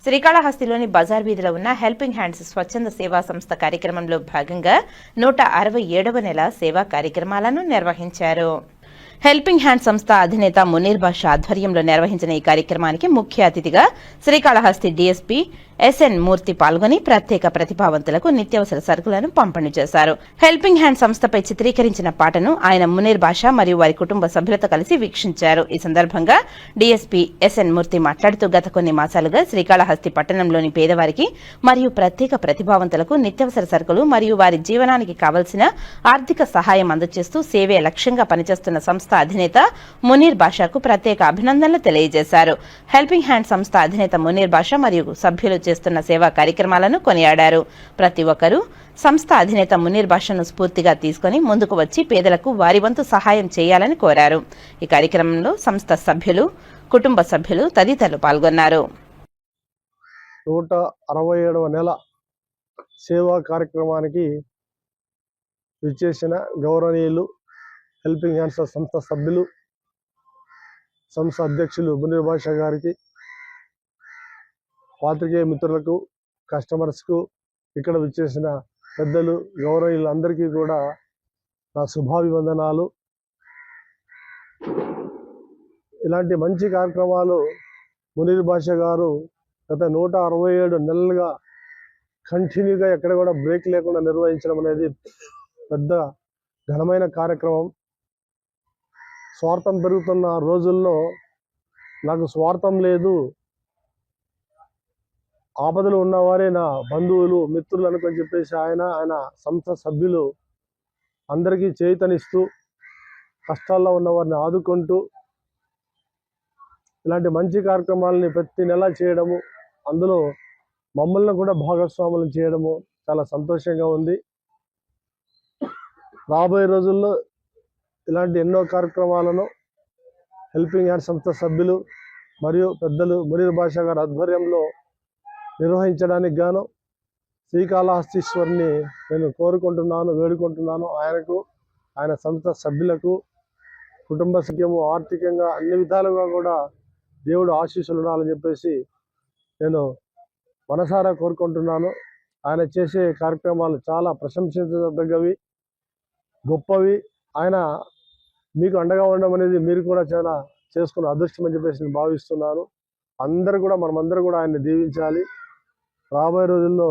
శ్రీకాళహస్తిలోని బజార్ వీధిలో ఉన్న helping hands స్వచ్ఛంద సేవా సంస్థ కార్యక్రమంలో భాగంగా 167వ నెల సేవా కార్యక్రమాలను నిర్వహించారు. హెల్పింగ్ హ్యాండ్ సంస్థ అధినేత మునీర్ బాషా ఆధ్వర్యంలో నిర్వహించిన ఈ కార్యక్రమానికి ముఖ్య అతిథిగా శ్రీకాళహస్తి డీఎస్పీ ఎస్ఎన్ మూర్తి పాల్గొని ప్రత్యేక ప్రతిభావంతులకు నిత్యావసర సరుకులను పంపిణీ చేశారు. హెల్పింగ్ హ్యాండ్ సంస్థపై చిత్రీకరించిన పాటను ఆయన మునీర్ బాషా మరియు వారి కుటుంబ సభ్యులతో కలిసి వీక్షించారు. ఈ సందర్భంగా డీఎస్పీ ఎస్ఎన్ మూర్తి మాట్లాడుతూ గత కొన్ని మాసాలుగా శ్రీకాళహస్తి పట్టణంలోని పేదవారికి మరియు ప్రత్యేక ప్రతిభావంతులకు నిత్యావసర సరుకులు మరియు వారి జీవనానికి కావలసిన ఆర్థిక సహాయం అందజేస్తూ సేవే లక్ష్యంగా పనిచేస్తున్న సంస్థ అధినేత మునీర్ బాషాకు ప్రత్యేక అభినందనలు తెలియజేశారు. హెల్పింగ్ హ్యాండ్ సంస్థ అధినేత మునీర్ బాషా మరియు సభ్యులు చేస్తున్న సేవా కార్యక్రమాలను కొనియాడారు. ప్రతి ఒక్కరూ సంస్థ అధినేత మునీర్ బాషాను స్ఫూర్తిగా తీసుకుని ముందుకు వచ్చి పేదలకు వారి వంతు సహాయం చేయాలని కోరారు. ఈ కార్యక్రమంలో సంస్థ సభ్యులు, కుటుంబ సభ్యులు తదితరులు పాల్గొన్నారు. 167వ నెల సేవా కార్యక్రమానికి విచ్చేసిన గౌరవనీయులు హెల్పింగ్ హ్యాండ్స్ సంస్థ సభ్యులు, సంస్థ అధ్యక్షులు మునీర్ బాషా గారికి, పాత్రికేయ మిత్రులకు, కస్టమర్స్కు, ఇక్కడ విచ్చేసిన పెద్దలు, గౌరవనీయులు అందరికీ కూడా నా శుభాభివందనాలు. ఇలాంటి మంచి కార్యక్రమాలు మునీర్ బాషా గారు గత 167 నెలలుగా కంటిన్యూగా ఎక్కడ కూడా బ్రేక్ లేకుండా నిర్వహించడం అనేది పెద్ద ఘనమైన కార్యక్రమం. స్వార్థం పెరుగుతున్న రోజుల్లో నాకు స్వార్థం లేదు, ఆపదలు ఉన్నవారే నా బంధువులు, మిత్రులు అనుకొని చెప్పేసి ఆయన సంస్థ సభ్యులు అందరికీ చేయూతనిస్తూ కష్టాల్లో ఉన్న వారిని ఆదుకుంటూ ఇలాంటి మంచి కార్యక్రమాలని ప్రతి నెల చేయడము, అందులో మమ్మల్ని కూడా భాగస్వాములు చేయడము చాలా సంతోషంగా ఉంది. రాబోయే రోజుల్లో ఇలాంటి ఎన్నో కార్యక్రమాలను హెల్పింగ్ హ్యాండ్ సంస్థ సభ్యులు మరియు పెద్దలు మునీర్ బాషా గారి ఆధ్వర్యంలో నిర్వహించడానికి గాను శ్రీకాళహస్తీశ్వరుని నేను కోరుకుంటున్నాను, వేడుకుంటున్నాను. ఆయనకు, ఆయన సంస్థ సభ్యులకు, కుటుంబ సఖ్యము, ఆర్థికంగా అన్ని విధాలుగా కూడా దేవుడు ఆశీస్సులు ఉండాలని చెప్పేసి నేను మనసారా కోరుకుంటున్నాను. ఆయన చేసే కార్యక్రమాలు చాలా ప్రశంసించదగ్గవి, గొప్పవి. ఆయన మీకు అండగా ఉండడం అనేది మీరు కూడా చాలా చేసుకున్న అదృష్టం అని చెప్పేసి నేను భావిస్తున్నాను. అందరూ కూడా, మనమందరూ కూడా ఆయన్ని దీవించాలి. రాబోయే రోజుల్లో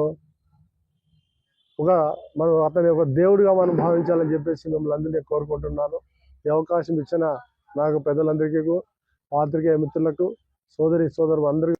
మనం అతని ఒక దేవుడిగా మనం భావించాలని చెప్పేసి మిమ్మల్ని అందరినీ కోరుకుంటున్నాను. ఈ అవకాశం ఇచ్చిన నాకు పెద్దలందరికీ, పాత్రికేయ మిత్రులకు, సోదరులు అందరికీ